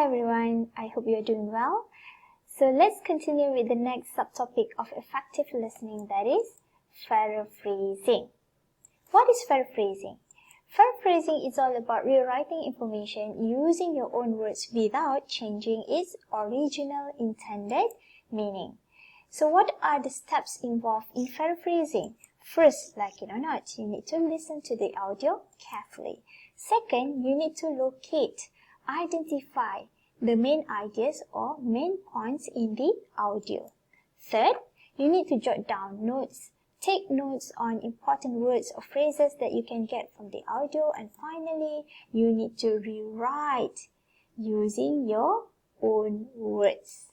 everyone, I hope you are doing well. So let's continue with the next subtopic of effective listening, that is paraphrasing. What is paraphrasing? Paraphrasing is all about rewriting information using your own words without changing its original intended meaning. So what are the steps involved in paraphrasing? First, like it or not, you need to listen to the audio carefully. Second, you need to locate, identify the main ideas or main points in the audio. Third, you need to jot down notes. Take notes on important words or phrases that you can get from the audio. And finally, you need to rewrite using your own words.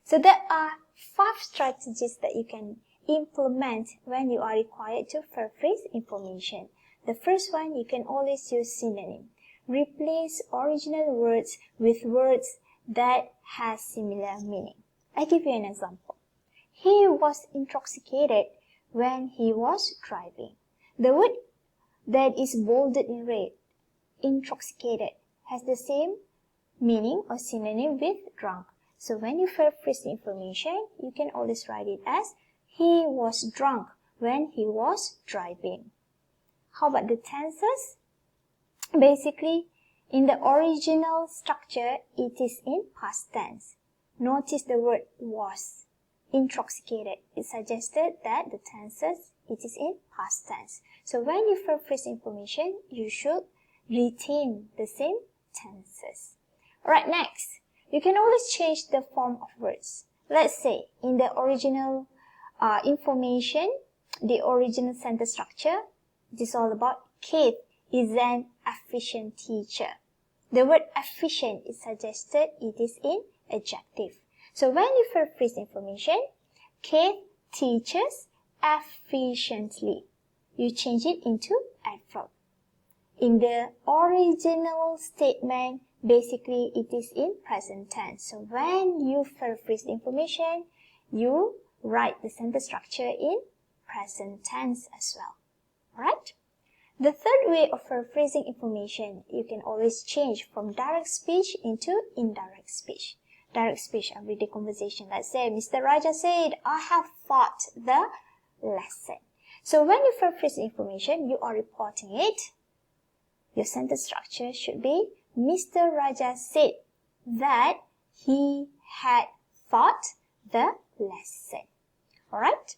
So there are 5 strategies that you can implement when you are required to paraphrase information. The first one, you can always use synonym. Replace original words with words that has similar meaning. I give you an example. He was intoxicated when he was driving. The word that is bolded in red, intoxicated, has the same meaning or synonym with drunk. So when you paraphrase the information, you can always write it as he was drunk when he was driving. How about the tenses? Basically, in the original structure, it is in past tense. Notice the word was. Intoxicated. It suggested that the tenses, it is in past tense. So when you paraphrase information, you should retain the same tenses. Alright, next. You can always change the form of words. Let's say, in the original information, the original sentence structure, it is all about Keith is an efficient teacher. The word efficient is suggested it is in adjective. So when you paraphrase information, Keith teaches efficiently. You change it into adverb. In the original statement, basically it is in present tense. So when you paraphrase the information, you write the sentence structure in present tense as well. Alright? The third way of paraphrasing information, you can always change from direct speech into indirect speech. Direct speech, everyday conversation. Let's say, Mr. Raja said, I have taught the lesson. So when you paraphrase information, you are reporting it. Your sentence structure should be, Mr. Raja said that he had taught the lesson. Alright?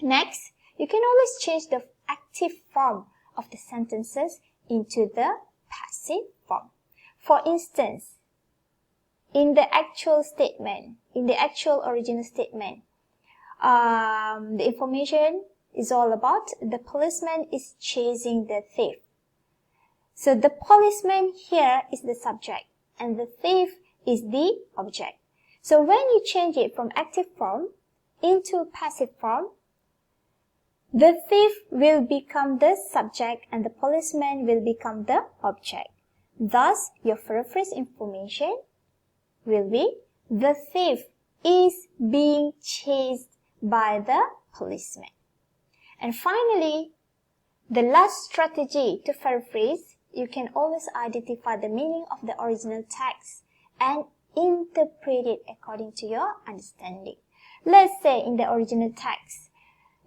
Next, you can always change the active form of the sentences into the passive form. For instance, in the actual statement, in the actual original statement, the information is all about the policeman is chasing the thief. So the policeman here is the subject and the thief is the object. So when you change it from active form into passive form, the thief will become the subject and the policeman will become the object. Thus, your paraphrase information will be, the thief is being chased by the policeman. And finally, the last strategy to paraphrase, you can always identify the meaning of the original text and interpret it according to your understanding. Let's say in the original text,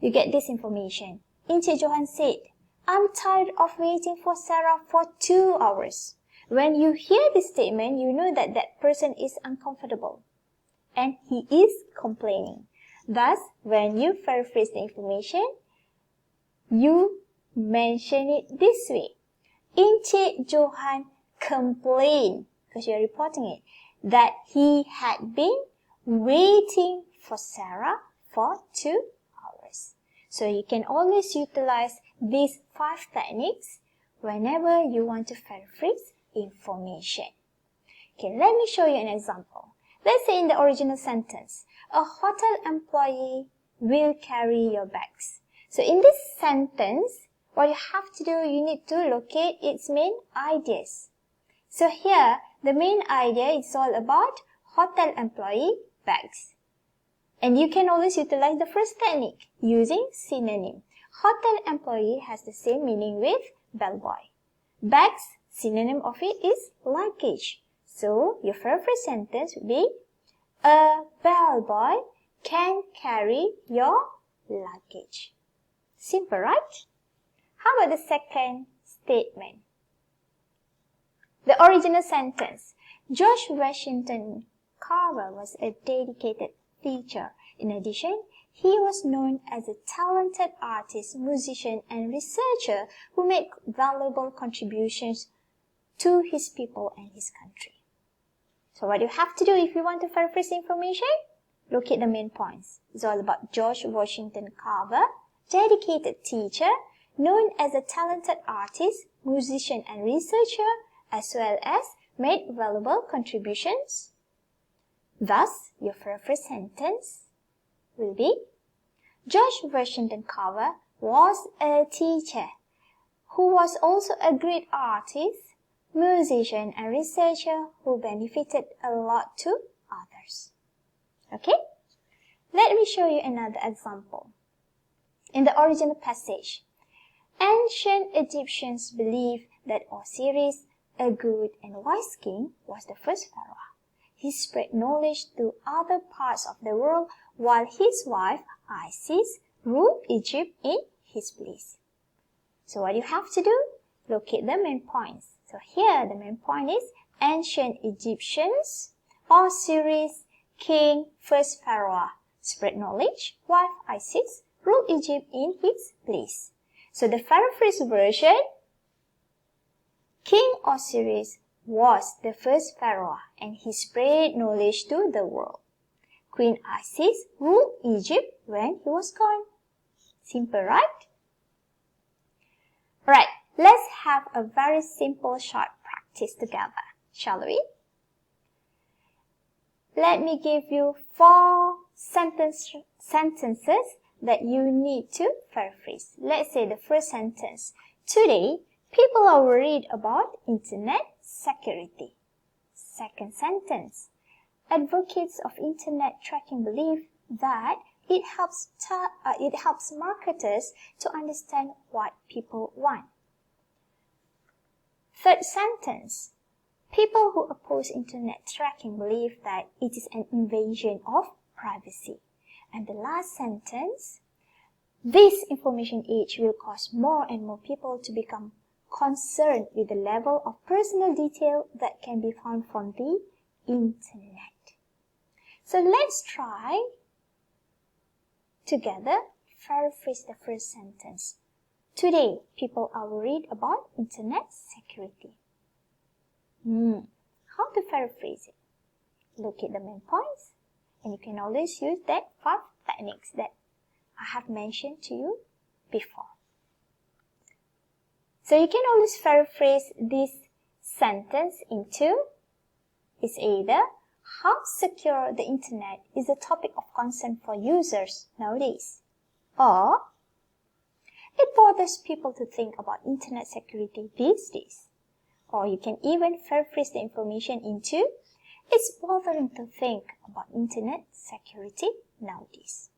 you get this information. Encik Johan said, I'm tired of waiting for Sarah for 2 hours. When you hear this statement, you know that that person is uncomfortable and he is complaining. Thus, when you paraphrase the information, you mention it this way. Encik Johan complained, because you are reporting it, that he had been waiting for Sarah for 2 hours. So you can always utilize these 5 techniques whenever you want to paraphrase information. Okay, let me show you an example. Let's say in the original sentence, a hotel employee will carry your bags. So in this sentence, what you have to do, you need to locate its main ideas. So here, the main idea is all about hotel employee bags. And you can always utilize the first technique using synonym. Hotel employee has the same meaning with bellboy. Bags, synonym of it is luggage. So your paraphrase sentence will be, a bellboy can carry your luggage. Simple, right? How about the second statement? The original sentence. George Washington Carver was a dedicated teacher. In addition, he was known as a talented artist, musician, and researcher who made valuable contributions to his people and his country. So what you have to do if you want to paraphrase information? Locate the main points. It's all about George Washington Carver, dedicated teacher, known as a talented artist, musician, and researcher, as well as made valuable contributions. Thus, your paraphrase sentence will be, George Washington Carver was a teacher who was also a great artist, musician, and researcher who benefited a lot to others. Okay? Let me show you another example. In the original passage, ancient Egyptians believed that Osiris, a good and wise king, was the first pharaoh. He spread knowledge to other parts of the world while his wife, Isis, ruled Egypt in his place. So what you have to do? Locate the main points. So here the main point is ancient Egyptians, Osiris, king, first pharaoh, spread knowledge, wife, Isis, ruled Egypt in his place. So the paraphrase version, King Osiris was the first pharaoh and he spread knowledge to the world. Queen Isis ruled Egypt when he was gone. Simple, right? Right, let's have a very simple short practice together, shall we? Let me give you 4 sentences that you need to paraphrase. Let's say the first sentence. Today, people are worried about internet security. Second sentence. Advocates of internet tracking believe that it helps marketers to understand what people want. Third sentence. People who oppose internet tracking believe that it is an invasion of privacy. And the last sentence. This information age will cause more and more people to become concerned with the level of personal detail that can be found from the internet. So let's try together paraphrase the first sentence. Today, people are worried about internet security. How to paraphrase it? Locate the main points, and you can always use that 5 techniques that I have mentioned to you before. So you can always paraphrase this sentence into, it's either how secure the internet is a topic of concern for users nowadays, or it bothers people to think about internet security these days. Or you can even paraphrase the information into, it's bothering to think about internet security nowadays.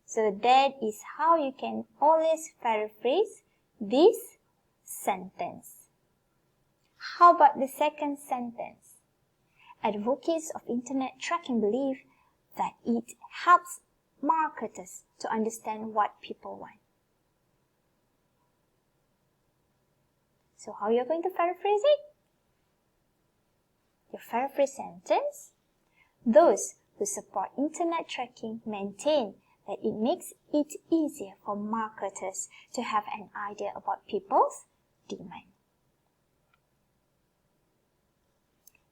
So that is how you can always paraphrase this sentence. How about the second sentence? Advocates of internet tracking believe that it helps marketers to understand what people want. So how you're going to paraphrase it? Your paraphrase sentence. Those who support internet tracking maintain that it makes it easier for marketers to have an idea about people's demand.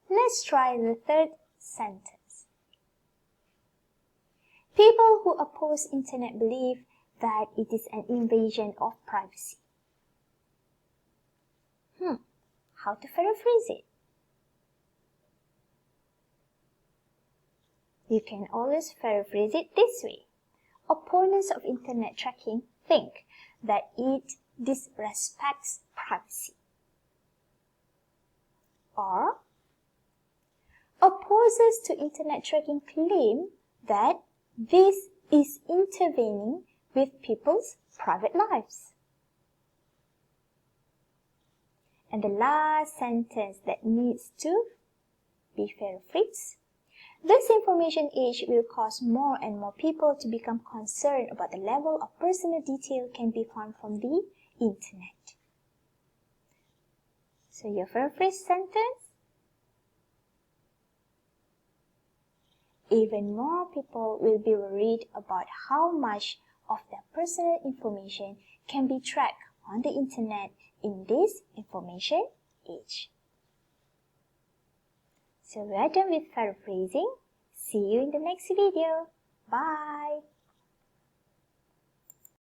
Let's try the third sentence. People who oppose internet believe that it is an invasion of privacy. How to paraphrase it? You can always paraphrase it this way. Opponents of internet tracking think that it disrespects privacy. Or, opposers to internet tracking claim that this is intervening with people's private lives. And the last sentence that needs to be paraphrased. This information age will cause more and more people to become concerned about the level of personal detail can be found from the internet. So your paraphrase sentence: even more people will be worried about how much of their personal information can be tracked on the internet in this information age. So we are done with paraphrasing. See you in the next video. Bye.